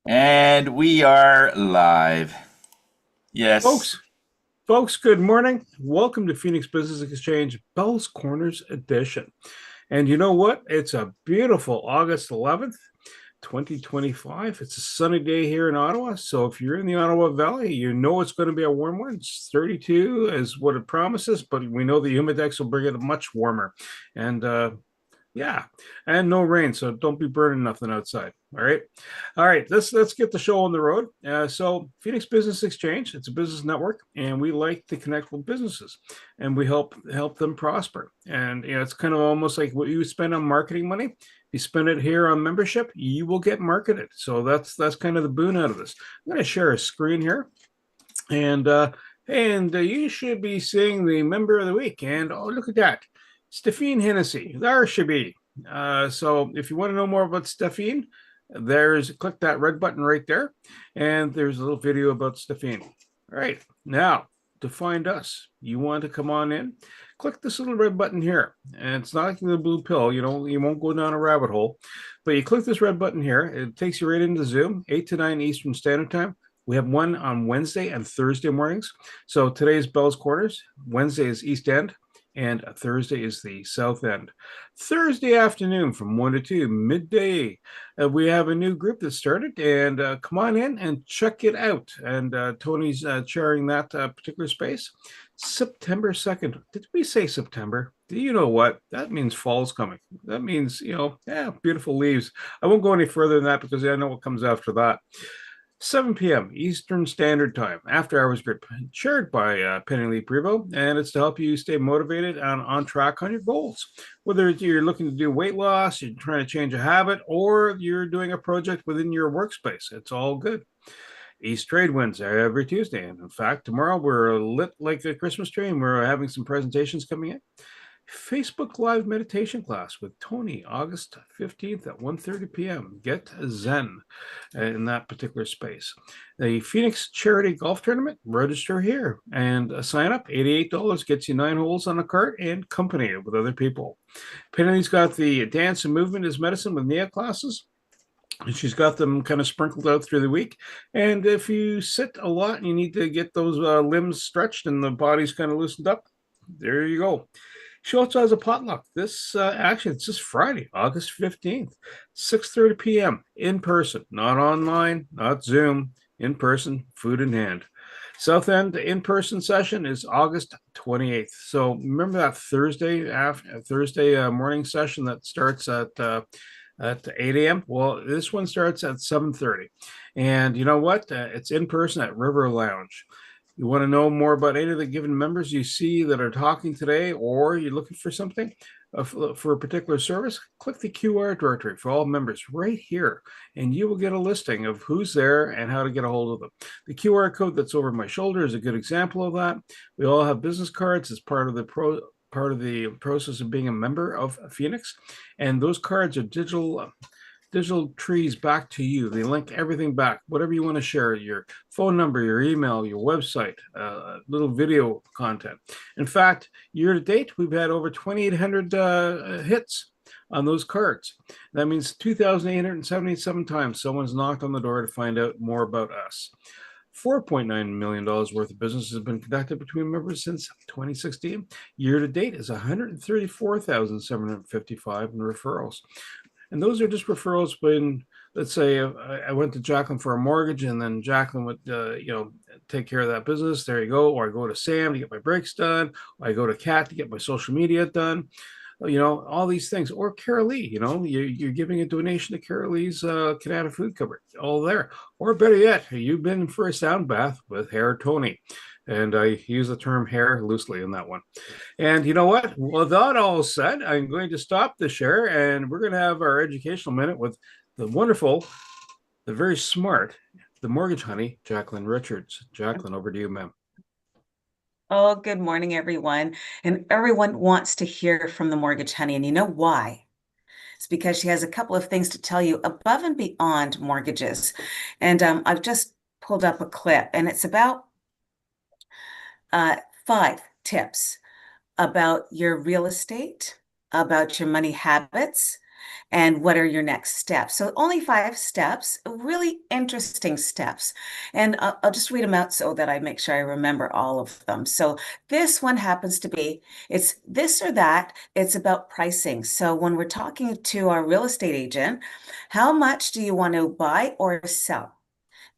And we are live. Yes. Folks, folks, good morning. Welcome to Phoenix Business Exchange Bell's Corners edition. And you know what? It's a beautiful August 11th, 2025. It's a sunny day here in Ottawa. So if you're in the Ottawa Valley, you know it's going to be a warm one. It's 32 is what it promises, but we know the humidex will bring it much warmer. And yeah, and no rain, so don't be burning nothing outside. All right. Let's get the show on the road. So Phoenix Business Exchange, it's a business network, and we like to connect with businesses, and we help them prosper. And it's kind of almost like what you spend on marketing money. If you spend it here on membership, you will get marketed. So that's kind of the boon out of this. I'm going to share a screen here, and you should be seeing the member of the week. And oh, look at that. Stephine Hennessy. There she be. So if you want to know more about Stephine, click that red button right there, and there's a little video about Stephine. All right, now to find us, you want to come on in, click this little red button here, and it's not like the blue pill. You won't go down a rabbit hole, but you click this red button here. It takes you right into Zoom, 8 to 9 Eastern Standard Time. We have one on Wednesday and Thursday mornings. So today's Bell's Corners. Wednesday is East End, and Thursday is the South End. Thursday afternoon from 1 to 2, midday, we have a new group that started, and come on in and check it out. And Tony's chairing that particular space. September 2nd. Did we say September? Do you know what? That means fall's coming. That means, beautiful leaves. I won't go any further than that because I know what comes after that. 7 p.m. Eastern Standard Time, after hours group, chaired by Penny Lee Prevo, and it's to help you stay motivated and on track on your goals. Whether you're looking to do weight loss, you're trying to change a habit, or you're doing a project within your workspace, it's all good. East Trade wins every Tuesday. And in fact, tomorrow we're lit like a Christmas tree, and we're having some presentations coming in. Facebook Live meditation class with Tony, August 15th at 1:30 p.m. Get Zen in that particular space. The Phoenix Charity Golf Tournament, register here and sign up. $88 gets you 9 holes on a cart and company with other people. Penny's got the Dance and Movement is Medicine with Nia classes. And she's got them kind of sprinkled out through the week. And if you sit a lot and you need to get those limbs stretched and the body's kind of loosened up, there you go. She also has a potluck. It's this Friday, August 15th, 6:30 p.m. in person, not online, not Zoom, in person, food in hand. South End in-person session is August 28th. So remember that Thursday morning session that starts at 8 a.m. Well, this one starts at 7:30. And you know what? It's in person at River Lounge. You want to know more about any of the given members you see that are talking today, or you're looking for something for a particular service, click the QR directory for all members right here, and you will get a listing of who's there and how to get a hold of them. The QR code that's over my shoulder is a good example of that. We all have business cards as part of the process of being a member of Phoenix, and those cards are digital trees back to you. They link everything back, whatever you want to share, your phone number, your email, your website, little video content. In fact, year to date, we've had over 2,800 hits on those cards. That means 2,877 times someone's knocked on the door to find out more about us. $4.9 million worth of business has been conducted between members since 2016. Year to date is 134,755 in referrals. And those are just referrals when, let's say, I went to Jacqueline for a mortgage, and then Jacqueline would, take care of that business. There you go. Or I go to Sam to get my breaks done. Or I go to Kat to get my social media done. All these things. Or Carol Lee, you're giving a donation to Carol Lee's Canada Food Cupboard. All there. Or better yet, you've been for a sound bath with Hair Tony. And I use the term hair loosely in that one. And you know what? With that all said, I'm going to stop the share, and we're going to have our educational minute with the wonderful, the very smart, the mortgage honey, Jacqueline Richards. Jacqueline, over to you, ma'am. Oh, good morning, everyone. And everyone wants to hear from the mortgage honey. And you know why? It's because she has a couple of things to tell you above and beyond mortgages. And I've just pulled up a clip, and it's about 5 tips about your real estate, about your money habits, And what are your next steps? So only 5 steps, really interesting steps. And I'll just read them out so that I make sure I remember all of them. So this one happens to be, it's this or that. It's about pricing. So when we're talking to our real estate agent, how much do you want to buy or sell?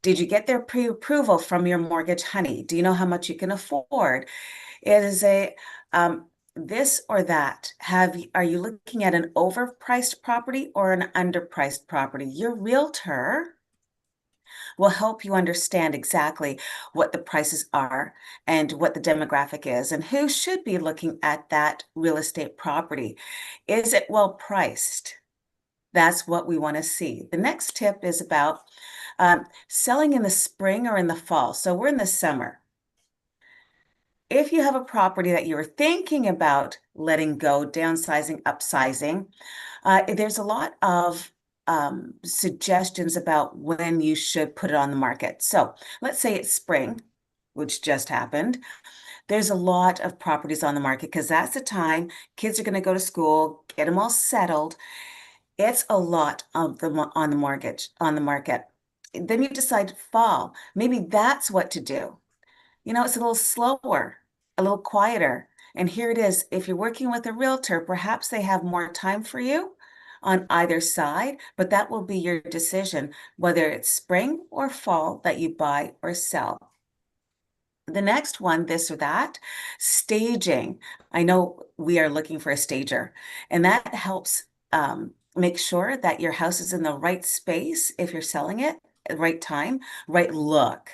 Did you get their pre-approval from your mortgage honey? Do you know how much you can afford? It is a this or that. Are you looking at an overpriced property or an underpriced property? Your realtor will help you understand exactly what the prices are and what the demographic is and who should be looking at that real estate property. Is it well priced? That's what we want to see. The next tip is about selling in the spring or in the fall. So we're in the summer. If you have a property that you're thinking about letting go, downsizing, upsizing, there's a lot of suggestions about when you should put it on the market. So let's say it's spring, which just happened. There's a lot of properties on the market because that's the time kids are going to go to school, get them all settled. It's a lot of them on the market. Then you decide fall. Maybe that's what to do. It's a little slower, a little quieter. And here it is. If you're working with a realtor, perhaps they have more time for you on either side, but that will be your decision, whether it's spring or fall that you buy or sell. The next one, this or that, staging. I know we are looking for a stager, and that helps make sure that your house is in the right space if you're selling it, at the right time, right look.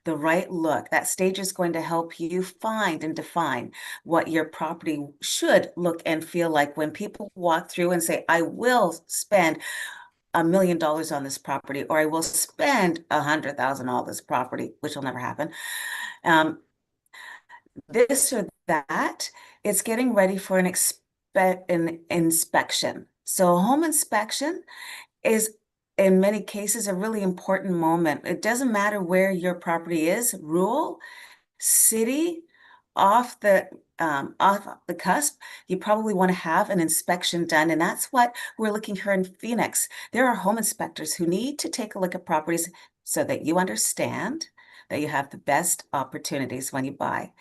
The right look. That stage is going to help you find and define what your property should look and feel like when people walk through and say, I will spend $1 million on this property, or I will spend $100,000 on this property, which will never happen. This or that, it's getting ready for an inspection. So a home inspection is in many cases a really important moment. It doesn't matter where your property is, rural, city, off the cusp, you probably want to have an inspection done. And that's what we're looking here in Phoenix. There are home inspectors who need to take a look at properties so that you understand that you have the best opportunities when you buy.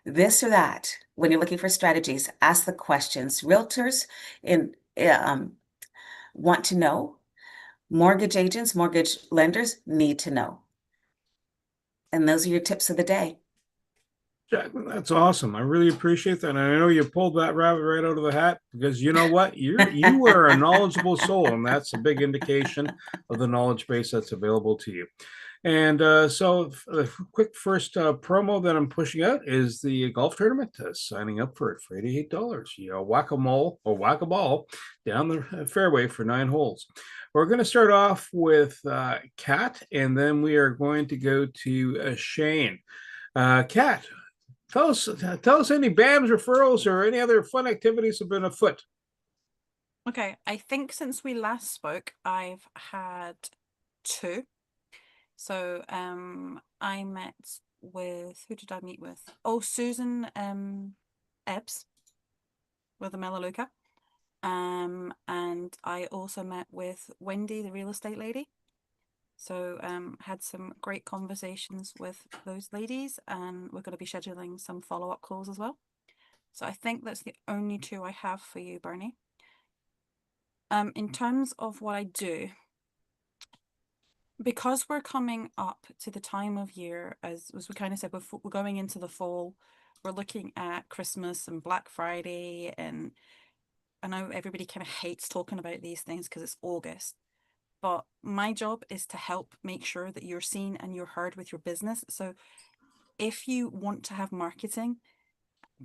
This or that, when you're looking for strategies, ask the questions. Realtors want to know. Mortgage agents, mortgage lenders need to know. And those are your tips of the day. Jacqueline, that's awesome. I really appreciate that. And I know you pulled that rabbit right out of the hat because you know what? You are a knowledgeable soul, and that's a big indication of the knowledge base that's available to you. And so the quick first promo that I'm pushing out is the golf tournament. Signing up for it for $88. You whack-a-mole or whack-a-ball down the fairway for 9 holes. We're going to start off with Kat, and then we are going to go to Shane. Kat, tell us any BAMS referrals or any other fun activities have been afoot. Okay, I think since we last spoke, I've had 2. So I met with, who did I meet with? Oh, Susan Ebbs with the Melaleuca. And I also met with Wendy, the real estate lady. So had some great conversations with those ladies, and we're going to be scheduling some follow-up calls as well. So I think that's the only 2 I have for you, Bernie. In terms of what I do, because we're coming up to the time of year, as we kind of said, we're going into the fall, we're looking at Christmas and Black Friday, and I know everybody kind of hates talking about these things because it's August, but my job is to help make sure that you're seen and you're heard with your business. So if you want to have marketing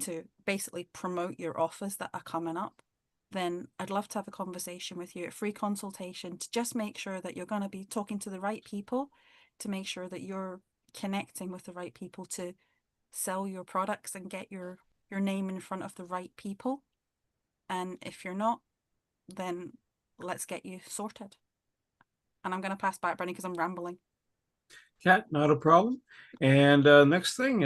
to basically promote your offers that are coming up, then I'd love to have a conversation with you, a free consultation, to just make sure that you're going to be talking to the right people, to make sure that you're connecting with the right people to sell your products and get your name in front of the right people. And if you're not, then let's get you sorted. And I'm going to pass back, Bernie, because I'm rambling. Kat, not a problem. And next thing,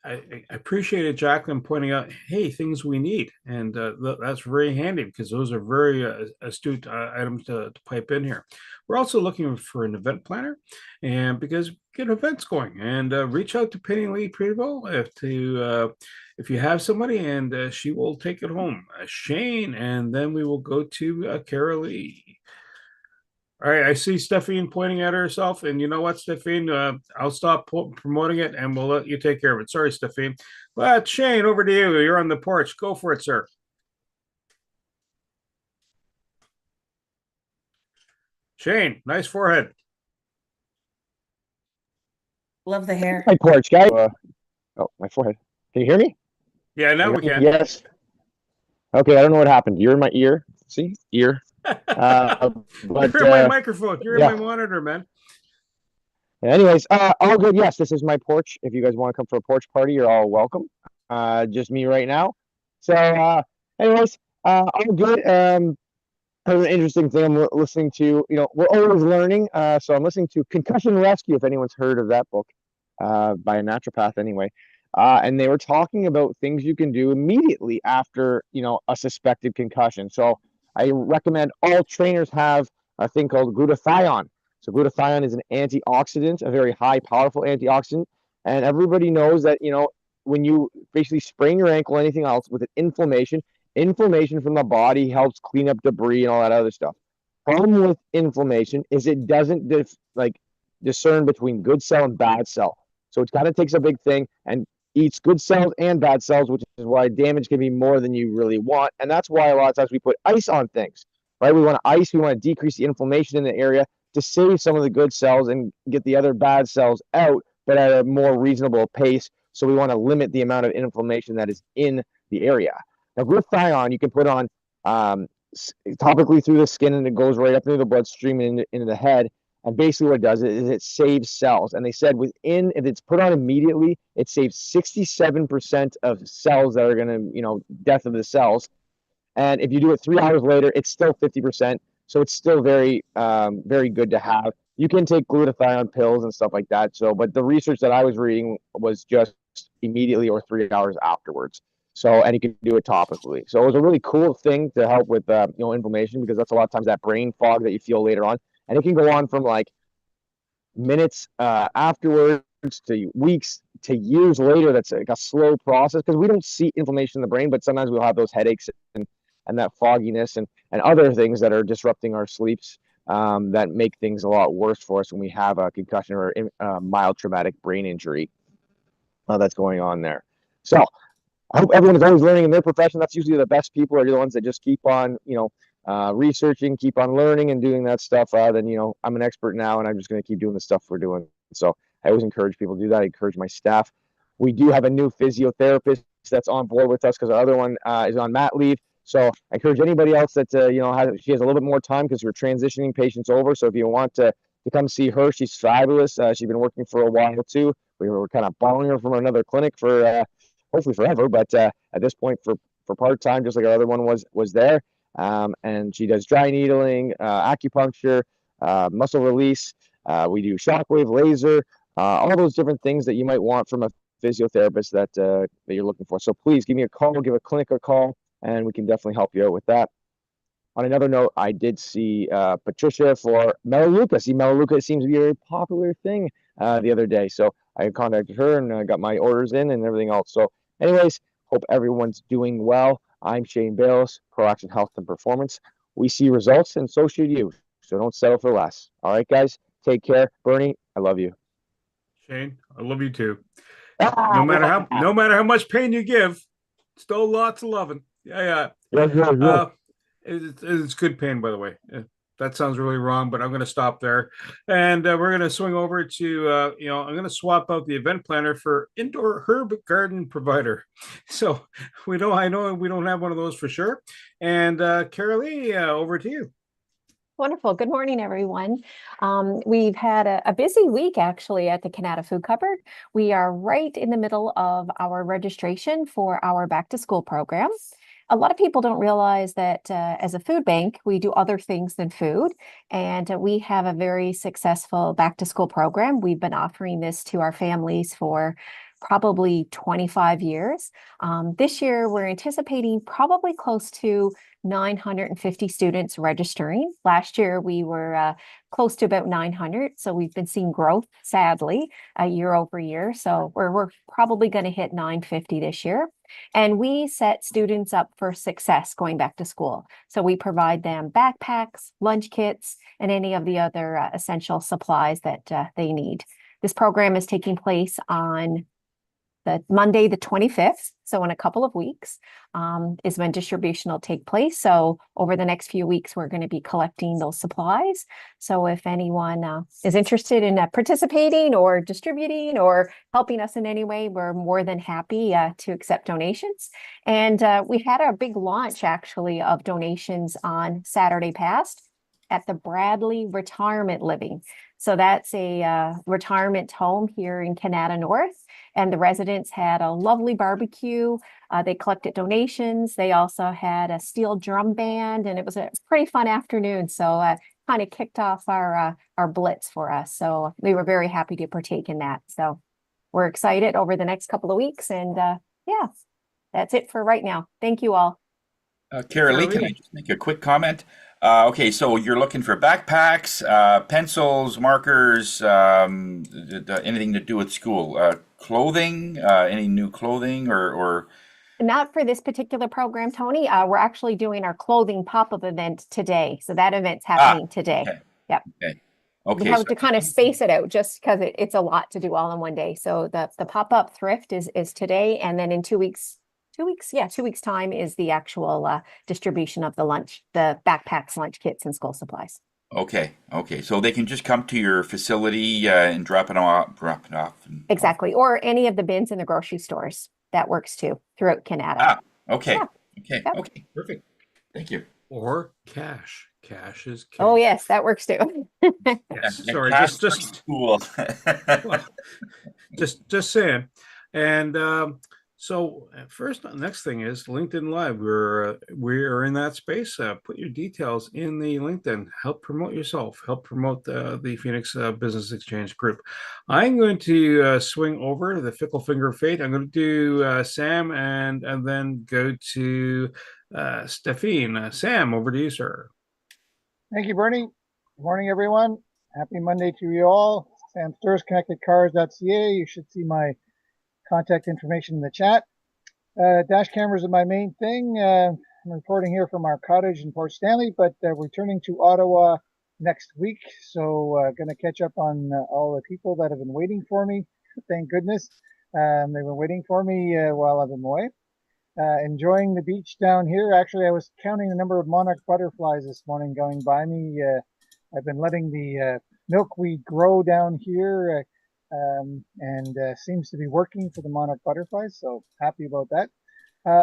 I appreciated Jacqueline pointing out, hey, things we need, and that's very handy because those are very astute items to pipe in here. We're also looking for an event planner, and because get events going, and reach out to Penny Lee Preville if you have somebody, and she will take it home. Shane, and then we will go to Carol Lee. All right, I see Stephanie pointing at herself, and you know what, Stephanie? I'll stop promoting it, and we'll let you take care of it. Sorry, Stephanie. But Shane, over to you. You're on the porch. Go for it, sir. Shane, nice forehead. Love the hair. My porch, guy. Oh, my forehead. Can you hear me? Yeah, now we can. Yes. Okay, I don't know what happened. You're in my ear. See? Ear. But, You're in my microphone. You're in my monitor, man. Anyways, all good. Yes, this is my porch. If you guys want to come for a porch party, you're all welcome. Just me right now. So, anyways, all good. An interesting thing I'm listening to. We're always learning. So I'm listening to Concussion Rescue, if anyone's heard of that book, by a naturopath anyway. And they were talking about things you can do immediately after, a suspected concussion. So I recommend all trainers have a thing called glutathione. So glutathione is an antioxidant, a very high, powerful antioxidant. And everybody knows that, when you basically sprain your ankle or anything else with an inflammation from the body helps clean up debris and all that other stuff. Problem with inflammation is it doesn't discern between good cell and bad cell. So it kind of takes a big thing and eats good cells and bad cells, which is why damage can be more than you really want. And that's why a lot of times we put ice on things, right? We want to ice, we want to decrease the inflammation in the area to save some of the good cells and get the other bad cells out, but at a more reasonable pace. So we want to limit the amount of inflammation that is in the area. Now, glutathione you can put on topically through the skin, and it goes right up through the bloodstream and into the head. And basically what it does is it saves cells. And they said if it's put on immediately, it saves 67% of cells that are going to, death of the cells. And if you do it 3 hours later, it's still 50%. So it's still very, very good to have. You can take glutathione pills and stuff like that. So, but the research that I was reading was just immediately or 3 hours afterwards. So, and you can do it topically. So it was a really cool thing to help with, inflammation, because that's a lot of times that brain fog that you feel later on. And it can go on from like minutes afterwards to weeks to years later. That's like a slow process because we don't see inflammation in the brain, but sometimes we'll have those headaches and that fogginess and other things that are disrupting our sleeps that make things a lot worse for us when we have a concussion or a mild traumatic brain injury that's going on there. So I hope everyone is always learning in their profession. That's usually the best people are the ones that just keep on, researching, keep on learning and doing that stuff. Then, I'm an expert now and I'm just going to keep doing the stuff we're doing. So I always encourage people to do that. I encourage my staff. We do have a new physiotherapist that's on board with us because our other one is on mat leave. So I encourage anybody else that, she has a little bit more time because we're transitioning patients over. So if you want to come see her, she's fabulous. She's been working for a while too. We were kind of borrowing her from another clinic for hopefully forever. But at this point for part-time, just like our other one was there. And she does dry needling, acupuncture, muscle release. We do shockwave, laser, all those different things that you might want from a physiotherapist that you're looking for. So please give me a call, give a clinic a call, and we can definitely help you out with that. On another note, I did see Patricia for Melaleuca. See, Melaleuca seems to be a very popular thing the other day. So I contacted her and got my orders in and everything else. So anyways, hope everyone's doing well. I'm Shane Bales, ProAction Health and Performance. We see results, and so should you. So don't settle for less. All right, guys, take care. Bernie, I love you. Shane, I love you too. No matter how much pain you give, still lots of loving. Yeah. It's good pain, by the way. That sounds really wrong, but I'm going to stop there. And we're going to swing over to, I'm going to swap out the event planner for indoor herb garden provider. So I know we don't have one of those for sure. And Carolee, over to you. Wonderful. Good morning, everyone. We've had a busy week, actually, at the Canada Food Cupboard. We are right in the middle of our registration for our back to school program. A lot of people don't realize that as a food bank, we do other things than food. And we have a very successful back to school program. We've been offering this to our families for probably 25 years. This year, we're anticipating probably close to 950 students registering. Last year, we were close to about 900. So we've been seeing growth, sadly, year over year. So we're probably going to hit 950 this year. And we set students up for success going back to school. So we provide them backpacks, lunch kits, and any of the other essential supplies that they need. This program is taking place on the Monday, the 25th. So in a couple of weeks is when distribution will take place. So over the next few weeks, we're going to be collecting those supplies. So if anyone is interested in participating or distributing or helping us in any way, we're more than happy to accept donations. And we had a big launch actually of donations on Saturday past at the Bradley Retirement Living. So that's a retirement home here in Canada North. And the residents had a lovely barbecue. They collected donations. They also had a steel drum band, and it was a pretty fun afternoon. So kind of kicked off our blitz for us. So we were very happy to partake in that. So we're excited over the next couple of weeks. And yeah, that's it for right now. Thank you all. Carolee, can I just make a quick comment? Okay, so you're looking for backpacks, pencils, markers, anything to do with school, clothing, any new clothing or Not for this particular program, Tony. We're actually doing our clothing pop-up event today. So that event's happening today. Okay. Yep. Okay. We Okay. have to kind of space it out just because it's a lot to do all in one day. So the pop-up thrift is today, and then in 2 weeks, 2 weeks time is the actual distribution of the backpacks, lunch kits, and school supplies. Okay. Okay. So they can just come to your facility and drop it off. Exactly. Or any of the bins in the grocery stores. That works too throughout Canada. Okay. Yeah. Okay. Yep. Okay. Perfect. Thank you. Or cash. Cash is king. Oh yes, that works too. Yes. Sorry, just cool. well, just saying. And so next thing is LinkedIn Live. We're in that space. Put your details in the LinkedIn. Help promote yourself. Help promote the Phoenix Business Exchange Group. I'm going to swing over to the fickle finger of fate. I'm going to do Sam and then go to Stephine. Sam, over to you, sir. Thank you, Bernie. Good morning, everyone. Happy Monday to you all. Sam Sturs, connectedcars.ca. You should see my contact information in the chat. Dash cameras are my main thing. I'm reporting here from our cottage in Port Stanley, but returning to Ottawa next week. So going to catch up on all the people that have been waiting for me. Thank goodness. They've been waiting for me while I've been away. Enjoying the beach down here. Actually, I was counting the number of monarch butterflies this morning going by me. I've been letting the milkweed grow down here and seems to be working for the monarch butterflies. So happy about that.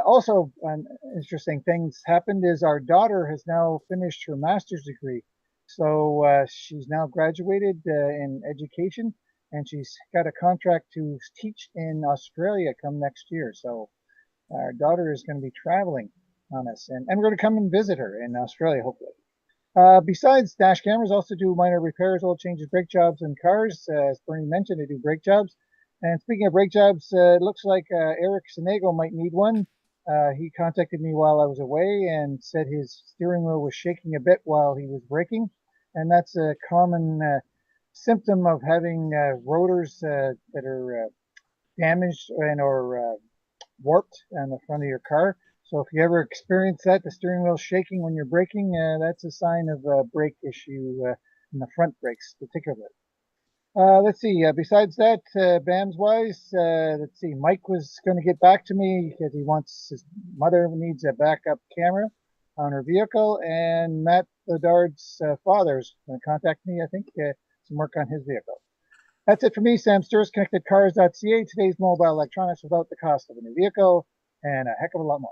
Also, an interesting thing's happened is our daughter has now finished her master's degree. So she's now graduated in education, and she's got a contract to teach in Australia come next year. So our daughter is going to be traveling on us, and we're going to come and visit her in Australia, hopefully. Besides dash cameras, also do minor repairs, oil changes, brake jobs, and cars. As Bernie mentioned, I do brake jobs. And speaking of brake jobs, it looks like Eric Senego might need one. He contacted me while I was away and said his steering wheel was shaking a bit while he was braking. And that's a common symptom of having rotors that are damaged and or warped on the front of your car. So if you ever experience that, the steering wheel shaking when you're braking, that's a sign of a brake issue in the front brakes particularly. Let's see, besides that, BAMS wise, let's see, Mike was going to get back to me because his mother needs a backup camera on her vehicle, and Matt Bedard's father's going to contact me, I think, some work on his vehicle. That's it for me, Sam Sturs, connectedcars.ca. Today's mobile electronics without the cost of a new vehicle and a heck of a lot more.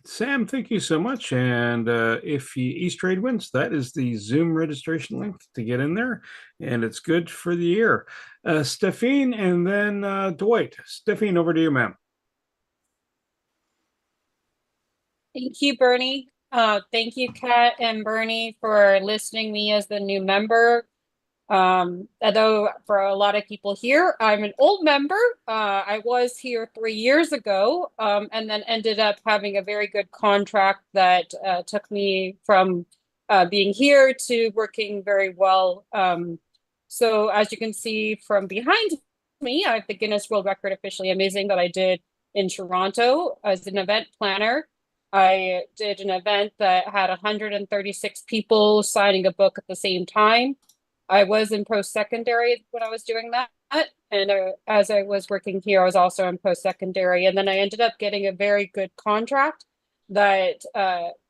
Sam, thank you so much. And if East Trade wins, that is the Zoom registration link to get in there, and it's good for the year. Stephine and then Dwight. Stephine, over to you, ma'am. Thank you, Bernie. Thank you, Kat and Bernie, for listing me as the new member. Although for a lot of people here, I'm an old member. I was here 3 years ago, and then ended up having a very good contract that took me from being here to working very well. So as you can see from behind me, I have the Guinness World Record officially amazing that I did in Toronto as an event planner. I did an event that had 136 people signing a book at the same time. I was in post-secondary when I was doing that. And as I was working here, I was also in post-secondary. And then I ended up getting a very good contract that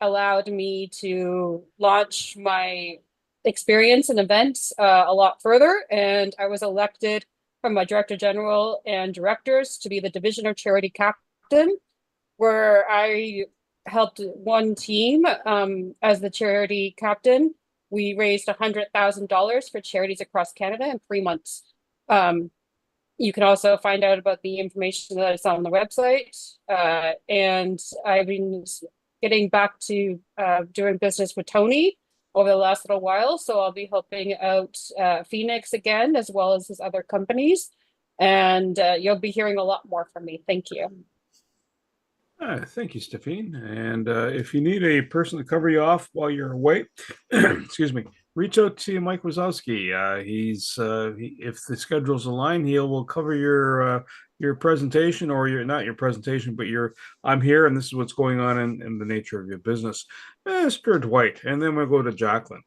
allowed me to launch my experience and events a lot further. And I was elected from my director general and directors to be the division of charity captain, where I helped one team as the charity captain. We raised $100,000 for charities across Canada in 3 months. You can also find out about the information that is on the website. And I've been getting back to doing business with Tony over the last little while. So I'll be helping out Phoenix again, as well as his other companies. And you'll be hearing a lot more from me. Thank you. Thank you, Stephine. And if you need a person to cover you off while you're away, excuse me, reach out to Mike Wazowski. If the schedules align, he will cover your presentation, or not your presentation, but I'm here and this is what's going on in the nature of your business. Mr. Dwight, and then we'll go to Jacqueline.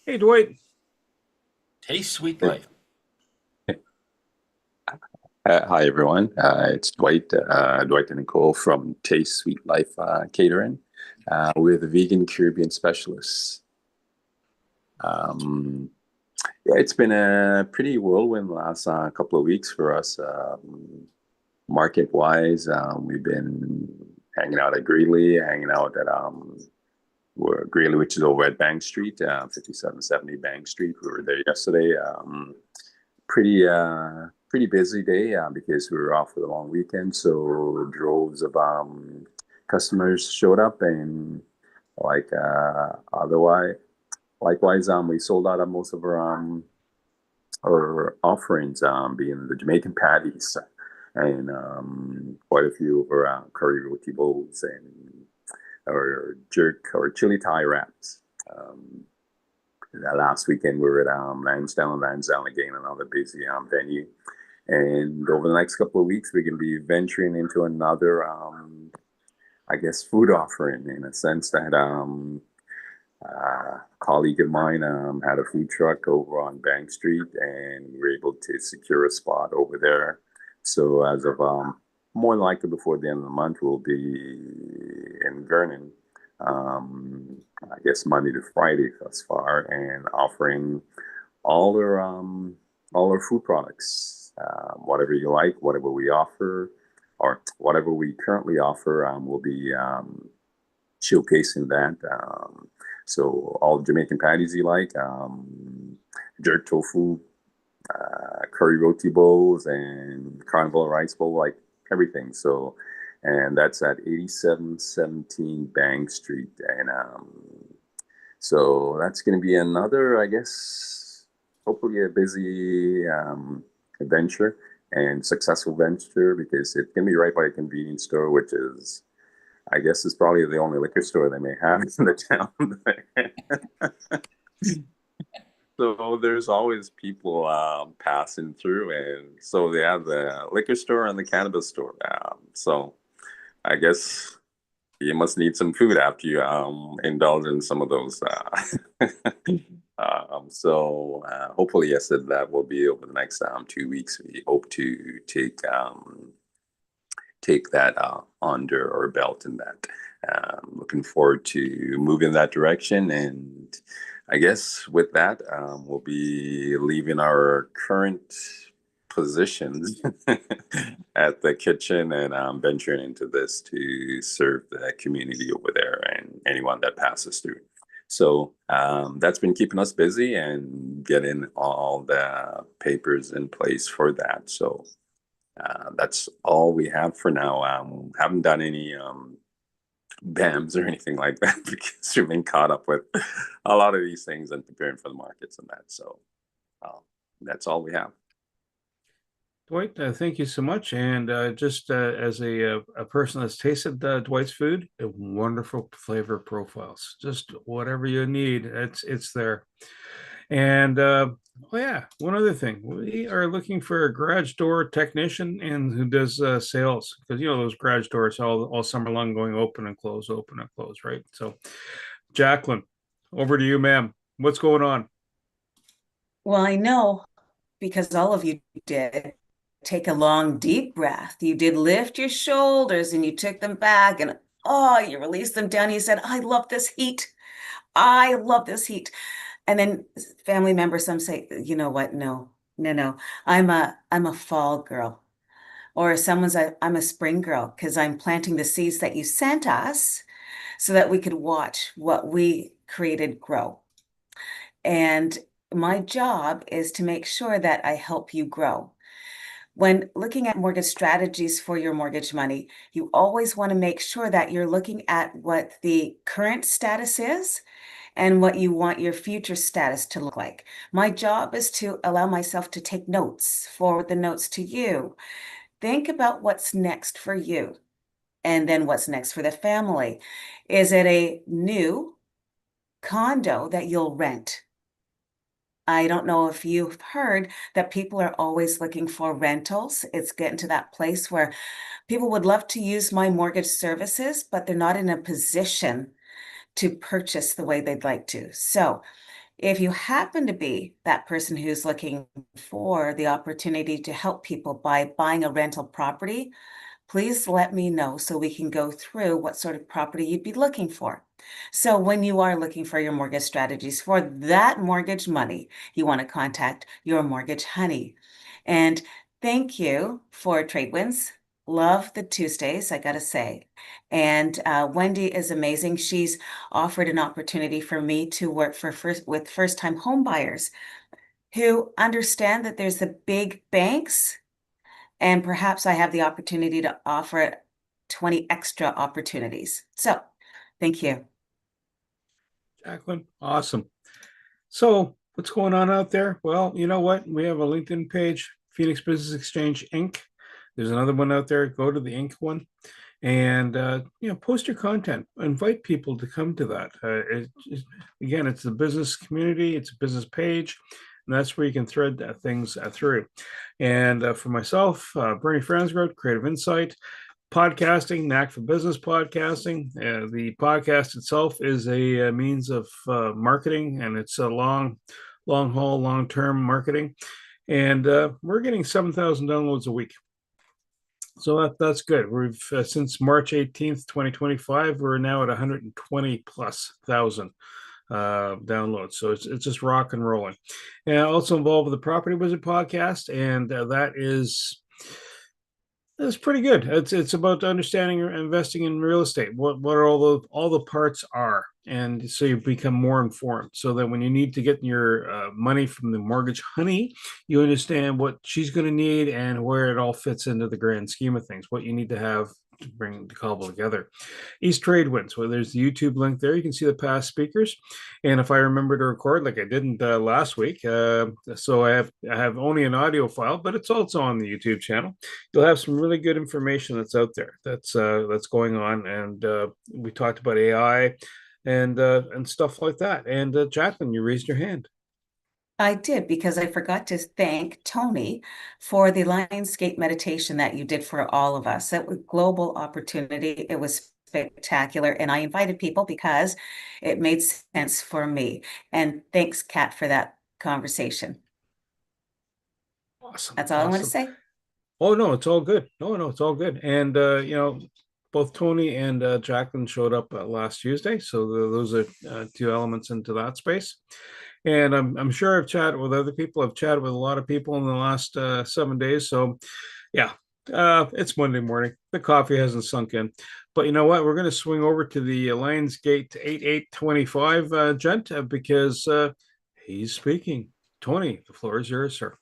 Hey, Dwight. Taste Sweet Life. Hi, everyone. It's Dwight and Nicole from Taste Sweet Life Catering. We're the vegan Caribbean specialists. Yeah, it's been a pretty whirlwind the last couple of weeks for us. Market-wise, we've been hanging out at Greeley, hanging out at Greeley, which is over at Bank Street, 5770 Bank Street. We were there yesterday. Pretty busy day because we were off for the long weekend. So droves of customers showed up, and likewise, we sold out of most of our offerings, being the Jamaican patties and quite a few of our curry roti bowls and or jerk or chili thai wraps. Last weekend we were at Lansdowne again, another busy venue. And over the next couple of weeks, we're going to be venturing into another, food offering, in a sense that a colleague of mine had a food truck over on Bank Street, and we were able to secure a spot over there. So as of more than likely before the end of the month, we'll be in Vernon, Monday to Friday thus far, and offering all our food products. Whatever you like, whatever we offer, or whatever we currently offer, we'll be showcasing that. So all Jamaican patties you like, jerk tofu, curry roti bowls, and carnival rice bowl, like everything. So, and that's at 8717 Bank Street. And so that's going to be another, hopefully a busy adventure and successful venture, because it's going to be right by a convenience store, which is, is probably the only liquor store they may have in the town. So there's always people passing through, and so they have the liquor store and the cannabis store. So I guess you must need some food after you indulge in some of those. So hopefully, yes, that will be over the next 2 weeks. We hope to take that under our belt in that. Looking forward to moving that direction, and I guess with that, we'll be leaving our current positions at the kitchen and venturing into this to serve the community over there and anyone that passes through. So that's been keeping us busy and getting all the papers in place for that. So That's all we have for now. Haven't done any BAMs or anything like that because we've been caught up with a lot of these things and preparing for the markets and that. So that's all we have. Dwight, thank you so much. And just as a person that's tasted Dwight's food, wonderful flavor profiles. Just whatever you need, it's there. And oh yeah, one other thing, we are looking for a garage door technician and who does sales, because you know those garage doors all summer long going open and close, right? So, Jacqueline, over to you, ma'am. What's going on? Well, I know because all of you did. Take a long, deep breath. You did lift your shoulders and you took them back and oh, you released them down. You said, I love this heat. I love this heat. And then family members, some say, you know what? No. I'm a fall girl. Or I'm a spring girl because I'm planting the seeds that you sent us so that we could watch what we created grow. And my job is to make sure that I help you grow. When looking at mortgage strategies for your mortgage money, you always want to make sure that you're looking at what the current status is and what you want your future status to look like. My job is to allow myself to take notes, forward the notes to you. Think about what's next for you and then what's next for the family. Is it a new condo that you'll rent? I don't know if you've heard that people are always looking for rentals. It's getting to that place where people would love to use my mortgage services, but they're not in a position to purchase the way they'd like to. So if you happen to be that person who's looking for the opportunity to help people by buying a rental property, please let me know so we can go through what sort of property you'd be looking for. So when you are looking for your mortgage strategies for that mortgage money, you want to contact your mortgage honey. And thank you for Trade Winds. Love the Tuesdays, I gotta say. And Wendy is amazing. She's offered an opportunity for me to work with first-time home buyers who understand that there's the big banks, and perhaps I have the opportunity to offer 20 extra opportunities. So thank you. Jacqueline, awesome. So what's going on out there? Well, you know what? We have a LinkedIn page, Phoenix Business Exchange Inc. There's another one out there. Go to the Inc. one and post your content. Invite people to come to that. Again, it's the business community. It's a business page, and that's where you can thread things through. And for myself, Bernie Fransgrove, Creative Insight, podcasting, Knack for Business podcasting. The podcast itself is a means of marketing, and it's a long haul, long-term marketing. And we're getting 7,000 downloads a week. So that's good. We've since March 18th, 2025, we're now at 120 plus thousand downloads. So it's just rock and rolling. And I also involved with the Property Wizard podcast, and that's pretty good. It's about understanding or investing in real estate. What are all the parts are, and so you become more informed. So that when you need to get your money from the mortgage honey, you understand what she's going to need and where it all fits into the grand scheme of things. What you need to have to bring the cobble together. East Trade Winds. Well, there's the YouTube link there. You can see the past speakers. And if I remember to record, like I didn't last week, so I have only an audio file, but it's also on the YouTube channel. You'll have some really good information that's out there. That's going on, and we talked about AI and stuff like that. And Jacqueline, you raised your hand. I did because I forgot to thank Tony for the Lionsgate meditation that you did for all of us. It was global opportunity. It was spectacular. And I invited people because it made sense for me. And thanks, Kat, for that conversation. Awesome. That's all I want to say. Oh, no, it's all good. No, it's all good. And, both Tony and Jacqueline showed up last Tuesday. So those are two elements into that space. And I'm sure I've chatted with other people. I've chatted with a lot of people in the last 7 days. So, yeah, it's Monday morning. The coffee hasn't sunk in. But you know what? We're going to swing over to the Lionsgate 8825 gent because he's speaking. Tony, the floor is yours, sir.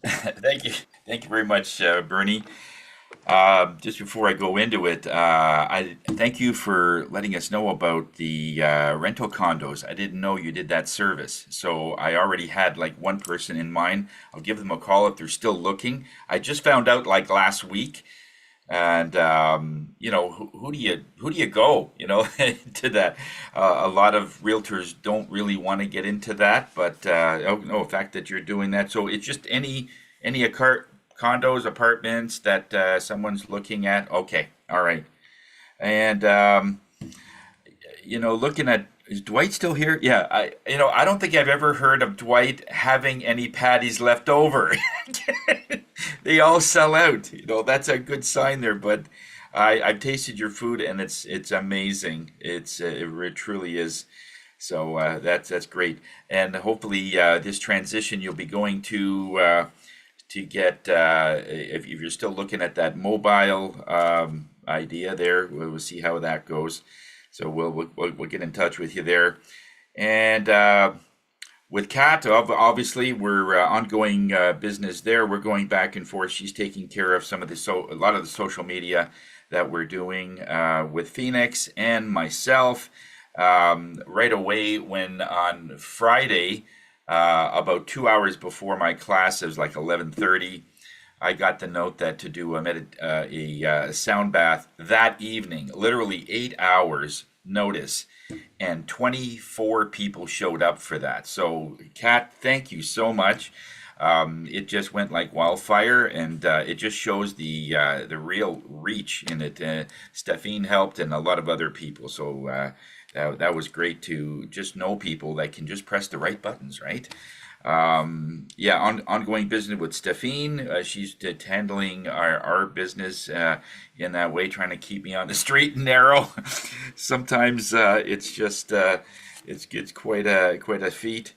Thank you. Thank you very much, Bernie. Just before I go into it, I thank you for letting us know about the rental condos. I didn't know you did that service, so I already had like one person in mind. I'll give them a call if they're still looking. I just found out like last week, and you know, who do you go, you know, to that? A lot of realtors don't really want to get into that, but oh no, the fact that you're doing that, so it's just any condos, apartments that someone's looking at. Okay, all right, and you know, looking at, is Dwight still here? Yeah, I don't think I've ever heard of Dwight having any patties left over. They all sell out. You know, that's a good sign there. But I've tasted your food and it's amazing. It truly is. So that's great. And hopefully this transition you'll be going to get if you're still looking at that mobile idea there, we'll see how that goes. So we'll get in touch with you there. And with Kat, obviously, we're ongoing business there. We're going back and forth. She's taking care of a lot of the social media that we're doing with Phoenix and myself. Right away, when on Friday, about 2 hours before my class, it was like 11:30. I got the note that to do a sound bath that evening, literally 8 hours notice, and 24 people showed up for that. So, Kat, thank you so much. It just went like wildfire, and it just shows the real reach in it. Stephine helped, and a lot of other people. So that was great to just know people that can just press the right buttons, right? Yeah, ongoing business with Stephine. She's handling our business in that way, trying to keep me on the straight and narrow. Sometimes it's just it's quite a feat.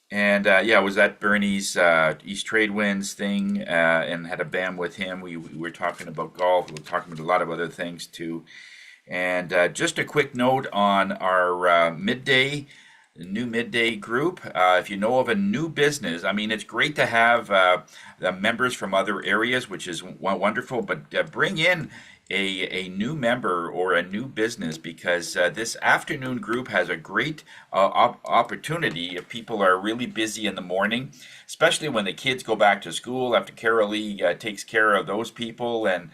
And yeah, I was at Bernie's East Trade Winds thing and had a bam with him. We were talking about golf. We were talking about a lot of other things too. And just a quick note on our new midday group. If you know of a new business, I mean, it's great to have the members from other areas, which is wonderful, but bring in a new member or a new business, because this afternoon group has a great opportunity if people are really busy in the morning, especially when the kids go back to school after Carol Lee takes care of those people, and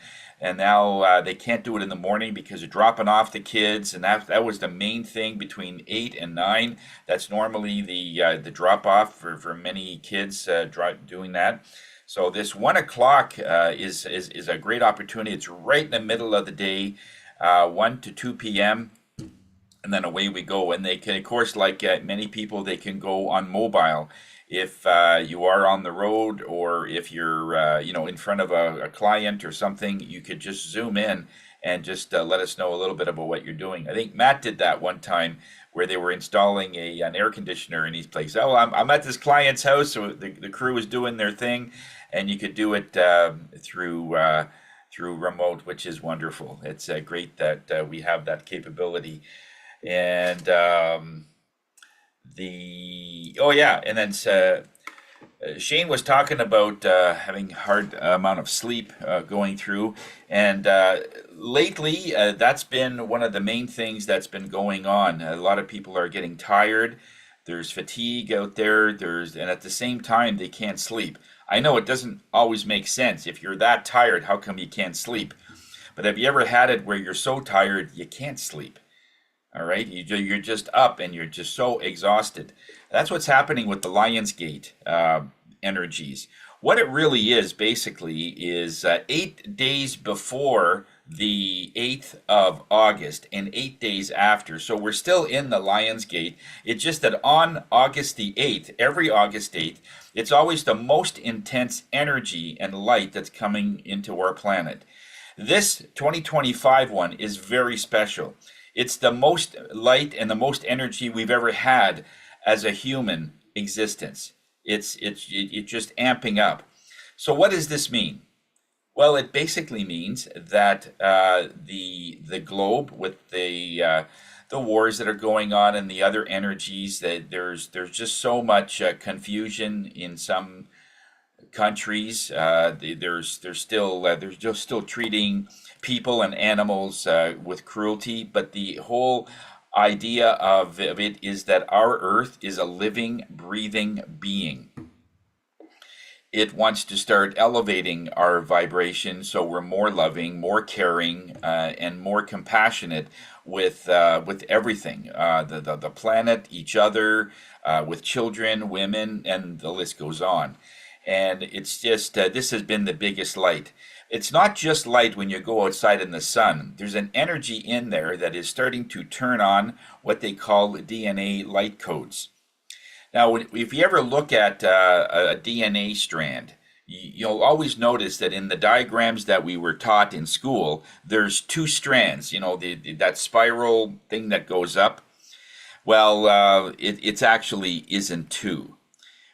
now they can't do it in the morning because of dropping off the kids, and that was the main thing between 8 and 9. That's normally the drop off for many kids doing that. So this 1 o'clock is a great opportunity. It's right in the middle of the day, 1 to 2 p.m. And then away we go. And they can, of course, like many people, they can go on mobile. If you are on the road, or if you're in front of a client or something, you could just zoom in and just let us know a little bit about what you're doing. I think Matt did that one time where they were installing an air conditioner in his place. Oh, I'm at this client's house, so the crew is doing their thing, and you could do it through remote, which is wonderful. It's great that we have that capability. And and then Shane was talking about having hard amount of sleep going through, and lately that's been one of the main things that's been going on. A lot of people are getting tired. There's fatigue out there. And at the same time they can't sleep. I know it doesn't always make sense. If you're that tired, how come you can't sleep? But have you ever had it where you're so tired you can't sleep? All right, you're just up and you're just so exhausted. That's what's happening with the Lionsgate energies. What it really is basically is 8 days before the 8th of August and 8 days after. So we're still in the Lionsgate. It's just that on August the 8th, every August 8th, it's always the most intense energy and light that's coming into our planet. This 2025 one is very special. It's the most light and the most energy we've ever had as a human existence. It's just amping up. So what does this mean? Well, it basically means that the globe, with the wars that are going on and the other energies, that there's just so much confusion in some countries, there's just still treating people and animals with cruelty. But the whole idea of it is that our Earth is a living, breathing being. It wants to start elevating our vibration so we're more loving, more caring, and more compassionate with everything, the planet, each other, with children, women, and the list goes on. And it's just this has been the biggest light. It's not just light when you go outside in the sun. There's an energy in there that is starting to turn on what they call DNA light codes. Now, if you ever look at a DNA strand, you'll always notice that in the diagrams that we were taught in school, there's two strands, that spiral thing that goes up. Well, it's actually isn't two.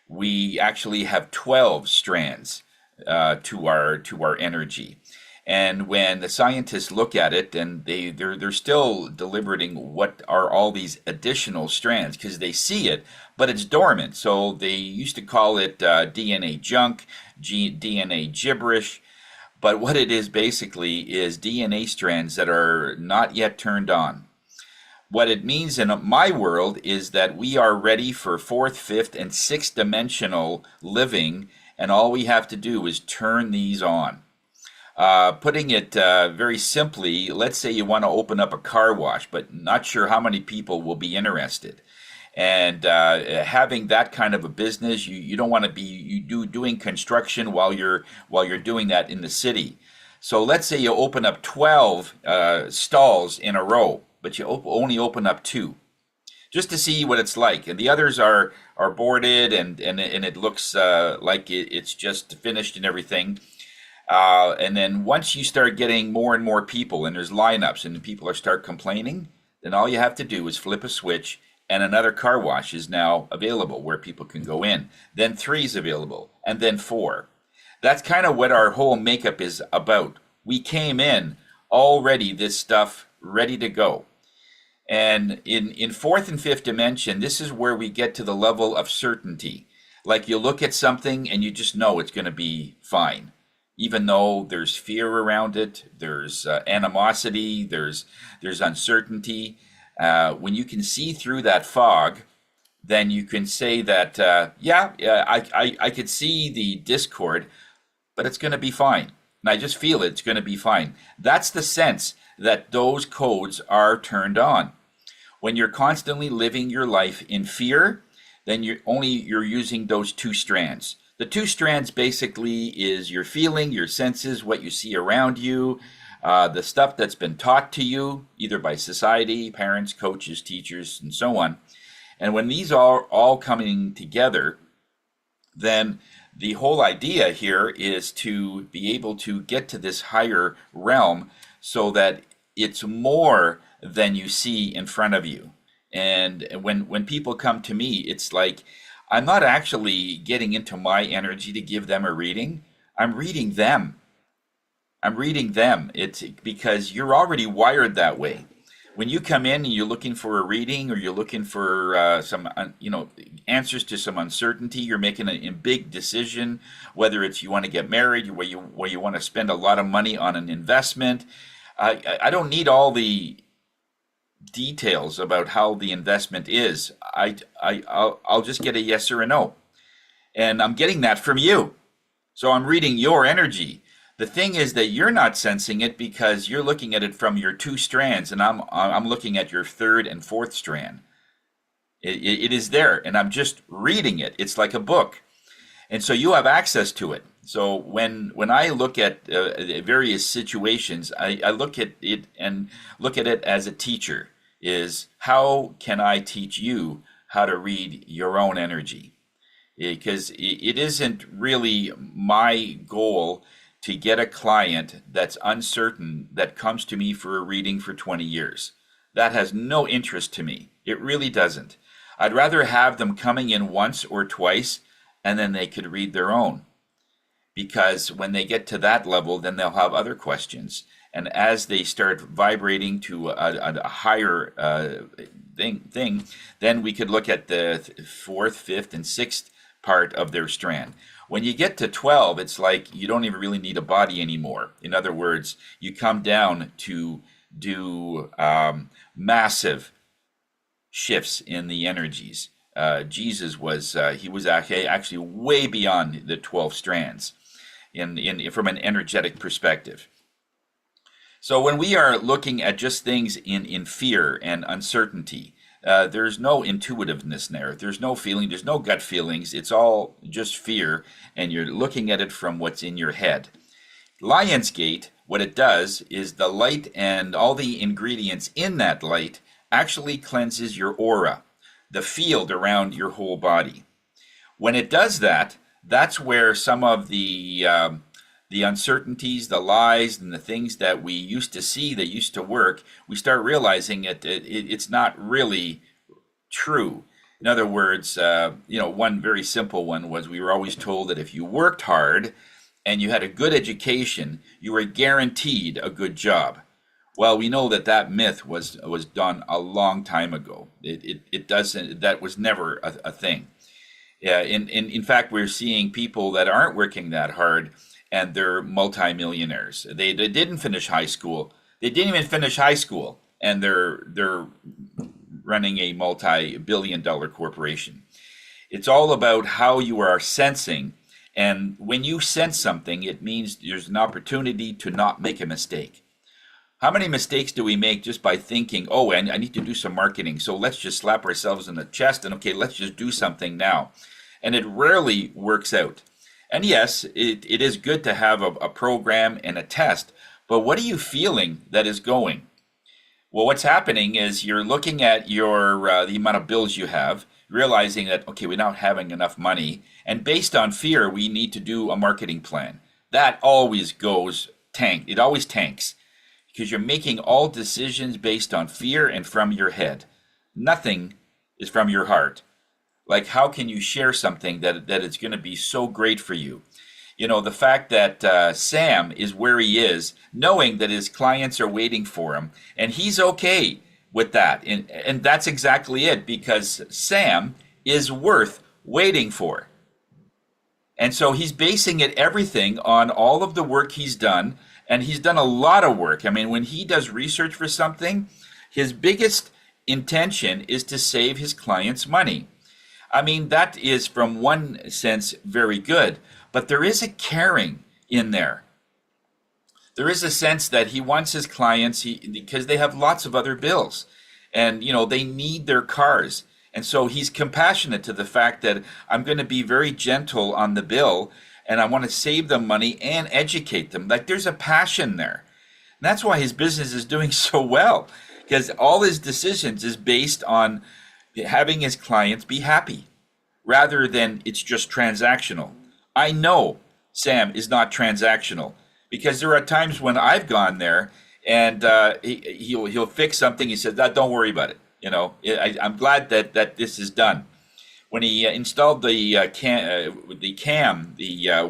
We actually have 12 strands to our energy. And when the scientists look at it, and they're still deliberating what are all these additional strands, because they see it, but it's dormant. So they used to call it DNA junk, DNA gibberish. But what it is basically is DNA strands that are not yet turned on. What it means in my world is that we are ready for fourth, fifth, and sixth dimensional living, and all we have to do is turn these on. Putting it very simply, let's say you want to open up a car wash, but not sure how many people will be interested. And having that kind of a business, you don't want to be doing construction while you're doing that in the city. So let's say you open up 12 stalls in a row, but you only open up 2, just to see what it's like. And the others are boarded, and it looks like it's just finished and everything. And then once you start getting more and more people, and there's lineups, and the people start complaining, then all you have to do is flip a switch, and another car wash is now available where people can go in. Then 3 is available, and then 4. That's kind of what our whole makeup is about. We came in already this stuff ready to go. And in fourth and fifth dimension, this is where we get to the level of certainty. Like you look at something and you just know it's going to be fine. Even though there's fear around it, there's animosity, there's uncertainty. When you can see through that fog, then you can say that, I could see the discord, but it's going to be fine. And I just feel it's going to be fine. That's the sense that those codes are turned on. When you're constantly living your life in fear, then you're using those 2 strands. The 2 strands basically is your feeling, your senses, what you see around you, the stuff that's been taught to you, either by society, parents, coaches, teachers, and so on. And when these are all coming together, then the whole idea here is to be able to get to this higher realm so that it's more than you see in front of you. And when people come to me, it's like, I'm not actually getting into my energy to give them a reading. I'm reading them. It's because you're already wired that way. When you come in and you're looking for a reading, or you're looking for some answers to some uncertainty, you're making a big decision, whether it's you want to get married, where you want to spend a lot of money on an investment. I don't need all the details about how the investment is. I'll just get a yes or a no, and I'm getting that from you. So I'm reading your energy. The thing is that you're not sensing it because you're looking at it from your 2 strands, and I'm looking at your 3rd and 4th strand. It is there, and I'm just reading it. It's like a book, and so you have access to it. So when I look at various situations, I look at it as a teacher. Is how can I teach you how to read your own energy? Because it isn't really my goal to get a client that's uncertain that comes to me for a reading for 20 years. That has no interest to me. It really doesn't. I'd rather have them coming in once or twice, and then they could read their own. Because when they get to that level, then they'll have other questions. And as they start vibrating to a higher thing, then we could look at the 4th, 5th, and 6th part of their strand. When you get to 12, it's like you don't even really need a body anymore. In other words, you come down to do massive shifts in the energies. Jesus was he was actually way beyond the 12 strands in from an energetic perspective. So when we are looking at just things in fear and uncertainty, there's no intuitiveness there. There's no feeling. There's no gut feelings. It's all just fear, and you're looking at it from what's in your head. Lionsgate, what it does is the light and all the ingredients in that light actually cleanses your aura, the field around your whole body. When it does that, that's where some of the uncertainties, the lies, and the things that we used to see that used to work, we start realizing it's not really true. In other words, one very simple one was we were always told that if you worked hard and you had a good education, you were guaranteed a good job. Well, we know that myth was done a long time ago. It doesn't. That was never a thing. Yeah. In fact, we're seeing people that aren't working that hard, and they're multimillionaires. They didn't finish high school. They didn't even finish high school, and they're running a multi-billion-dollar corporation. It's all about how you are sensing, and when you sense something, it means there's an opportunity to not make a mistake. How many mistakes do we make just by thinking, oh, I need to do some marketing, so let's just slap ourselves in the chest and okay, let's just do something now. And it rarely works out. And yes, it is good to have a program and a test, but what are you feeling that is going? Well, what's happening is you're looking at your the amount of bills you have, realizing that, okay, we're not having enough money, and based on fear, we need to do a marketing plan. That always goes tank. It always tanks because you're making all decisions based on fear and from your head. Nothing is from your heart. Like, how can you share something that is going to be so great for you? You know, the fact that Sam is where he is, knowing that his clients are waiting for him, and he's okay with that. And that's exactly it, because Sam is worth waiting for. And so he's basing it everything on all of the work he's done, and he's done a lot of work. I mean, when he does research for something, his biggest intention is to save his clients money. I mean, that is, from one sense, very good, but there is a caring in there. There is a sense that he wants his clients, because they have lots of other bills, and, you know, they need their cars. And so he's compassionate to the fact that I'm going to be very gentle on the bill, and I want to save them money and educate them. Like, there's a passion there. And that's why his business is doing so well, because all his decisions is based on having his clients be happy, rather than it's just transactional. I know Sam is not transactional, because there are times when I've gone there and he'll fix something. He says, "Don't worry about it. You know, I'm glad that this is done." When he installed the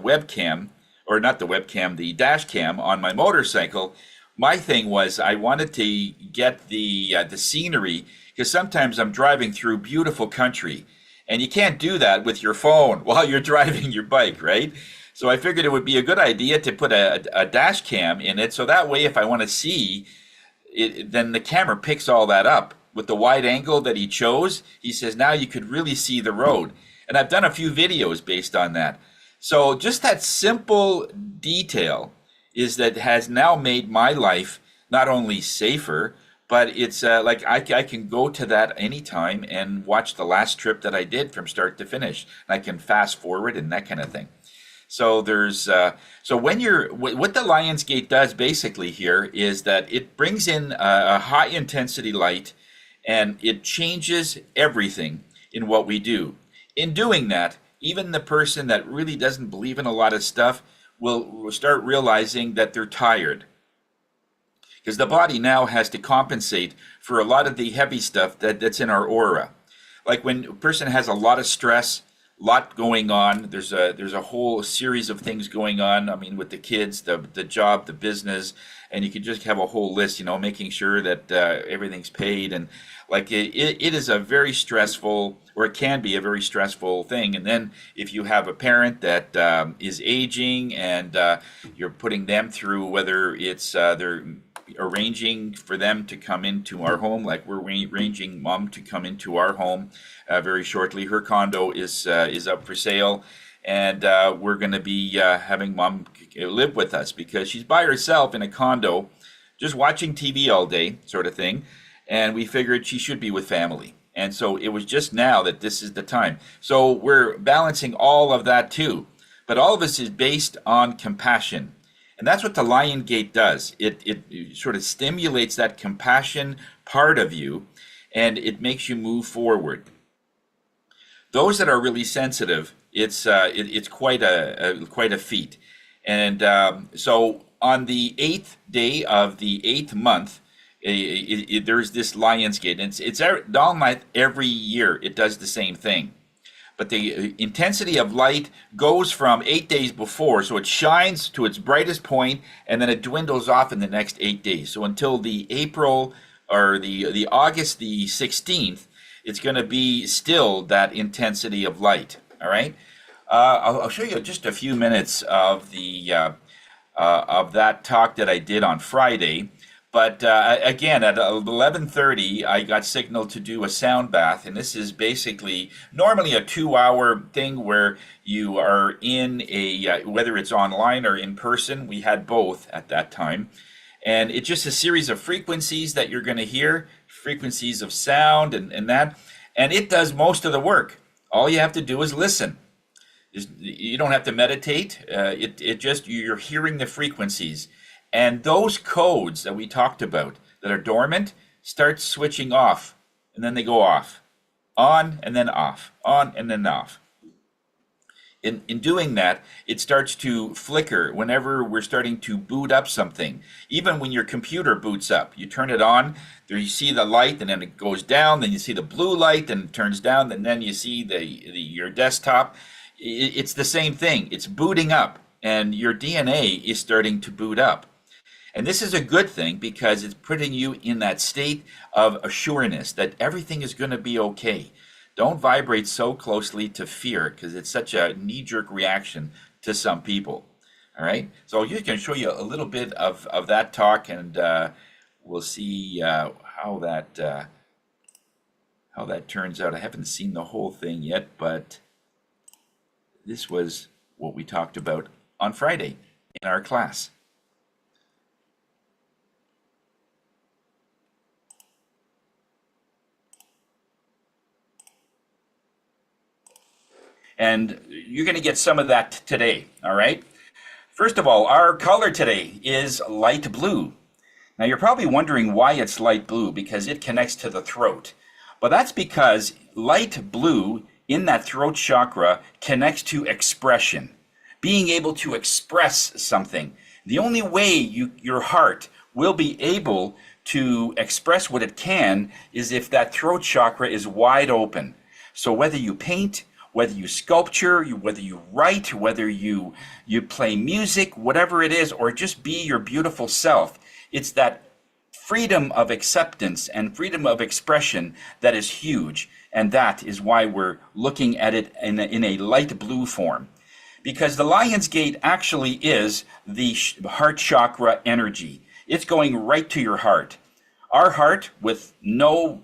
webcam, or not the webcam, the dash cam on my motorcycle, my thing was I wanted to get the scenery, because sometimes I'm driving through beautiful country, and you can't do that with your phone while you're driving your bike, right? So I figured it would be a good idea to put a dash cam in it, so that way if I want to see it, then the camera picks all that up. With the wide angle that he chose, he says now you could really see the road. And I've done a few videos based on that. So just that simple detail has now made my life not only safer, but it's like I can go to that anytime and watch the last trip that I did from start to finish. I can fast forward and that kind of thing. So there's so when what the Lionsgate does basically here is that it brings in a high intensity light, and it changes everything in what we do. In doing that, even the person that really doesn't believe in a lot of stuff will start realizing that they're tired, because the body now has to compensate for a lot of the heavy stuff that's in our aura. Like when a person has a lot of stress, lot going on. There's a whole series of things going on. I mean, with the kids, the job, the business, and you could just have a whole list. Making sure that everything's paid, and like it is a very stressful, or it can be a very stressful thing. And then if you have a parent that is aging, and you're putting them through, whether it's they're arranging for them to come into our home, like we're arranging mom to come into our home very shortly. Her condo is up for sale, and we're going to be having mom live with us because she's by herself in a condo, just watching TV all day, sort of thing. And we figured she should be with family. And so it was just now that this is the time. So we're balancing all of that too. But all of this is based on compassion. And that's what the Lion Gate does. It sort of stimulates that compassion part of you, and it makes you move forward. Those that are really sensitive, it's quite a feat. And so on the 8th day of the 8th month, there's this Lion's Gate. And it's Dolomite every year. It does the same thing. But the intensity of light goes from 8 days before, so it shines to its brightest point, and then it dwindles off in the next 8 days. So until the April or the August the 16th, it's going to be still that intensity of light. All right. I'll show you just a few minutes of of that talk that I did on Friday. But again, at 11:30, I got signaled to do a sound bath, and this is basically normally a 2-hour thing where you are in whether it's online or in person. We had both at that time, and it's just a series of frequencies that you're going to hear, frequencies of sound, and that, and it does most of the work. All you have to do is listen. You don't have to meditate. You're hearing the frequencies. And those codes that we talked about that are dormant start switching off, and then they go off, on and then off, on and then off. In doing that, it starts to flicker whenever we're starting to boot up something. Even when your computer boots up, you turn it on, there you see the light, and then it goes down, then you see the blue light, and it turns down, and then you see your desktop. It's the same thing. It's booting up, and your DNA is starting to boot up. And this is a good thing because it's putting you in that state of assuredness that everything is going to be okay. Don't vibrate so closely to fear because it's such a knee-jerk reaction to some people. All right. So I'm just going to show you a little bit of that talk, and we'll see how that turns out. I haven't seen the whole thing yet, but this was what we talked about on Friday in our class. And you're going to get some of that today, all right? First of all, our color today is light blue. Now, you're probably wondering why it's light blue, because it connects to the throat. But that's because light blue in that throat chakra connects to expression, being able to express something. The only way your heart will be able to express what it can is if that throat chakra is wide open. So whether you paint, whether you sculpture, whether you write, whether you play music, whatever it is, or just be your beautiful self, it's that freedom of acceptance and freedom of expression that is huge. And that is why we're looking at it in a light blue form. Because the Lion's Gate actually is the heart chakra energy. It's going right to your heart. Our heart, with nothing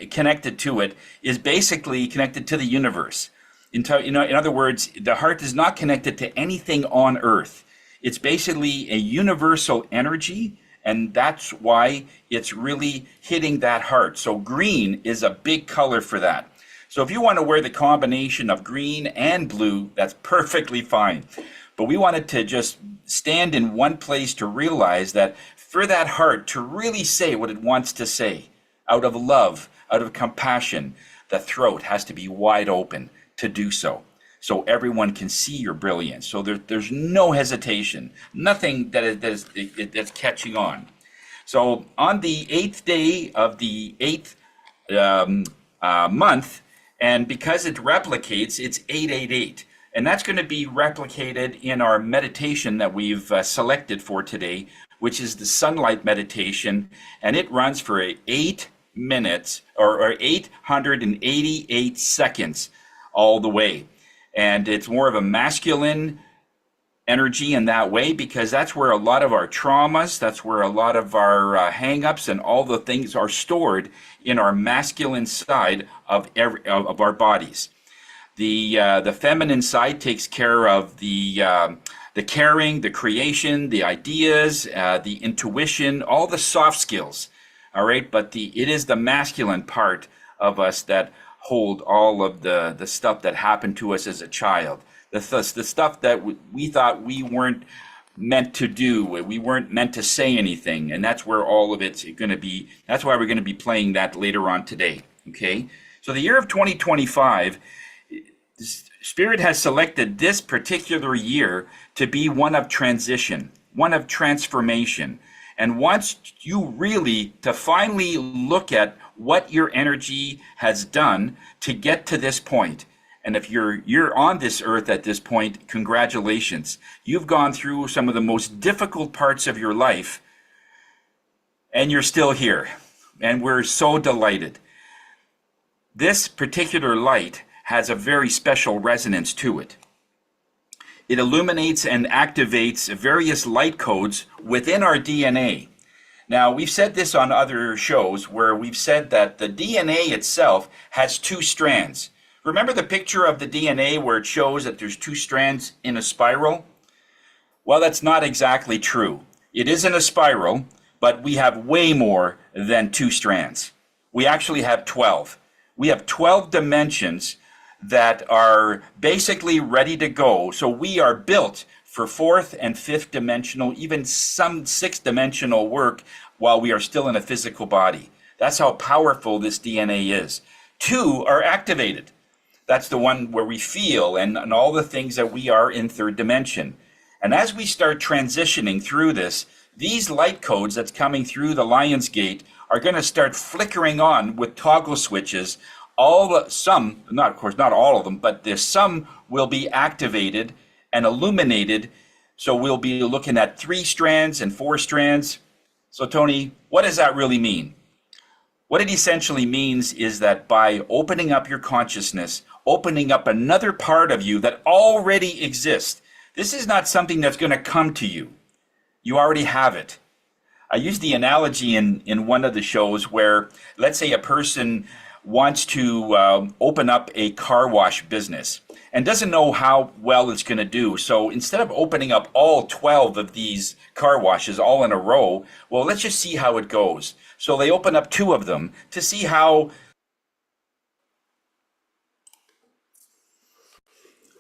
connected to it, is basically connected to the universe. In other words, the heart is not connected to anything on earth. It's basically a universal energy, and that's why it's really hitting that heart. So green is a big color for that. So if you want to wear the combination of green and blue, that's perfectly fine. But we wanted to just stand in one place to realize that for that heart to really say what it wants to say, out of love, out of compassion, the throat has to be wide open to do so. So everyone can see your brilliance. So there's no hesitation, nothing that's catching on. So on the 8th day of the 8th month, And because it replicates, it's 888. And that's going to be replicated in our meditation that we've selected for today, which is the sunlight meditation. And it runs for 8 minutes or 888 seconds all the way. And it's more of a masculine energy in that way, because that's where a lot of our traumas, that's where a lot of our hang-ups and all the things are stored in our masculine side of our bodies. The feminine side takes care of the caring, the creation, the ideas, the intuition, all the soft skills. All right, but it is the masculine part of us that hold all of the stuff that happened to us as a child. The stuff that we thought we weren't meant to do, we weren't meant to say anything, and that's where all of it's going to be. That's why we're going to be playing that later on today. Okay, so the year of 2025, Spirit has selected this particular year to be one of transition, one of transformation, and wants you really to finally look at what your energy has done to get to this point. And if you're on this earth at this point, congratulations. You've gone through some of the most difficult parts of your life, and you're still here. And we're so delighted. This particular light has a very special resonance to it. It illuminates and activates various light codes within our DNA. Now, we've said this on other shows where we've said that the DNA itself has 2 strands. Remember the picture of the DNA where it shows that there's 2 strands in a spiral? Well, that's not exactly true. It is in a spiral, but we have way more than 2 strands. We actually have 12. We have 12 dimensions that are basically ready to go. So we are built for 4th and 5th dimensional, even some 6th dimensional work while we are still in a physical body. That's how powerful this DNA is. 2 are activated. That's the one where we feel and all the things that we are in 3rd dimension. And as we start transitioning through this, these light codes that's coming through the Lion's Gate are going to start flickering on with toggle switches. Some, not of course, not all of them, but there's some will be activated and illuminated. So we'll be looking at 3 strands and 4 strands. So Tony, what does that really mean? What it essentially means is that by opening up your consciousness, opening up another part of you that already exists, this is not something that's going to come to you. You already have it. I used the analogy in one of the shows where, let's say a person wants to open up a car wash business and doesn't know how well it's going to do. So instead of opening up all 12 of these car washes all in a row, well, let's just see how it goes. So they open up 2 of them to see how.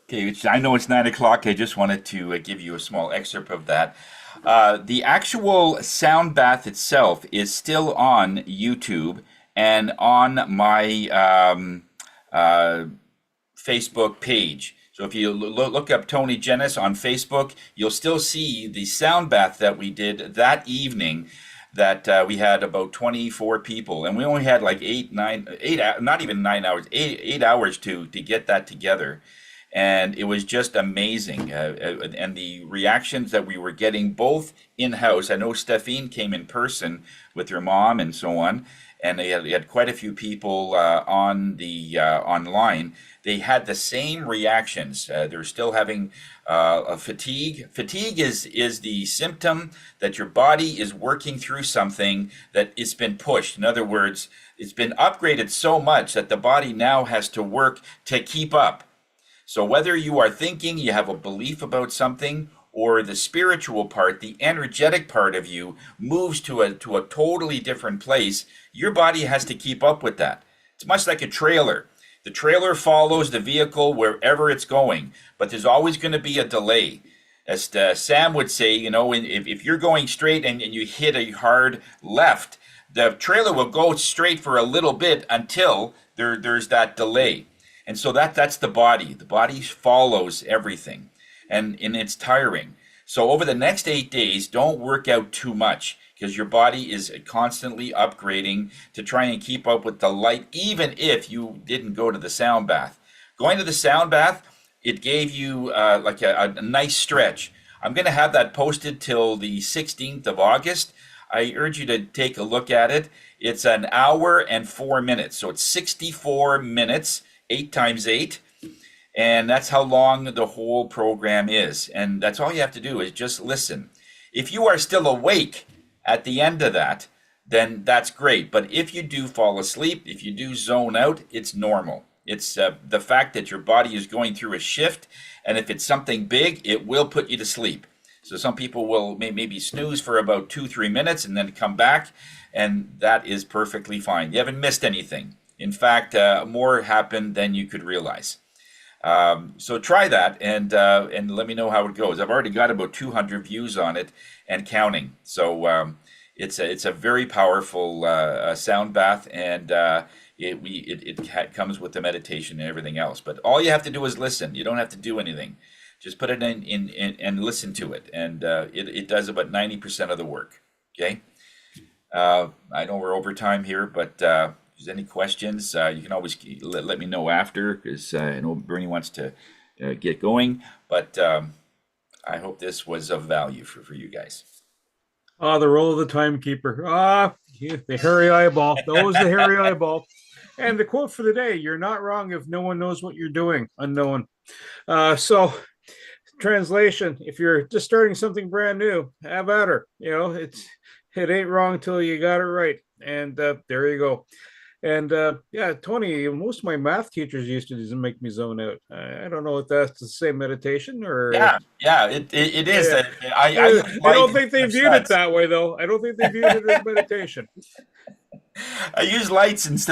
Okay, I know it's 9 o'clock. I just wanted to give you a small excerpt of that. The actual sound bath itself is still on YouTube and on my Facebook page. So if you look up Tony Jennis on Facebook, you'll still see the sound bath that we did that evening. That we had about 24 people, and we only had like 8, not even 9 hours, 8 hours to get that together. And it was just amazing. And the reactions that we were getting both in-house. I know Stephine came in person with her mom and so on. And they had quite a few people on the online. They had the same reactions. They're still having a fatigue. Fatigue is the symptom that your body is working through something that it's been pushed. In other words, it's been upgraded so much that the body now has to work to keep up. So whether you are thinking, you have a belief about something, or the spiritual part, the energetic part of you moves to a totally different place, your body has to keep up with that. It's much like a trailer. The trailer follows the vehicle wherever it's going, but there's always going to be a delay. As Sam would say, you know, if you're going straight and you hit a hard left, the trailer will go straight for a little bit until there's that delay. And so that's the body. The body follows everything, and it's tiring. So over the next 8 days, don't work out too much. because your body is constantly upgrading to try and keep up with the light, even if you didn't go to the sound bath. Going to the sound bath, it gave you like a nice stretch. I'm going to have that posted till the 16th of August. I urge you to take a look at it. It's an hour and 4 minutes. So it's 64 minutes, 8 times 8. And that's how long the whole program is. And that's all you have to do is just listen. If you are still awake at the end of that, then that's great. But if you do fall asleep, if you do zone out, it's normal. It's the fact that your body is going through a shift. And if it's something big, it will put you to sleep. So some people will maybe snooze for about 2-3 minutes and then come back. And that is perfectly fine. You haven't missed anything. In fact, more happened than you could realize. So try that and let me know how it goes. I've already got about 200 views on it and counting. So it's a very powerful sound bath, and it comes with the meditation and everything else. But all you have to do is listen. You don't have to do anything. Just put it in and listen to it, and it does about 90% of the work. Okay. I know we're over time here, but if there's any questions, you can always let me know after, because I know Bernie wants to get going. But I hope this was of value for you guys. The role of the timekeeper. The hairy eyeball. That was the hairy eyeball. And the quote for the day: "You're not wrong if no one knows what you're doing." Unknown. So, translation: if you're just starting something brand new, have at her. It ain't wrong till you got it right. And there you go. And yeah, Tony, most of my math teachers used to just make me zone out. I don't know if that's the same meditation or. Yeah, it is. Yeah. I don't think they viewed it that way, though. I don't think they viewed it as meditation. I use lights instead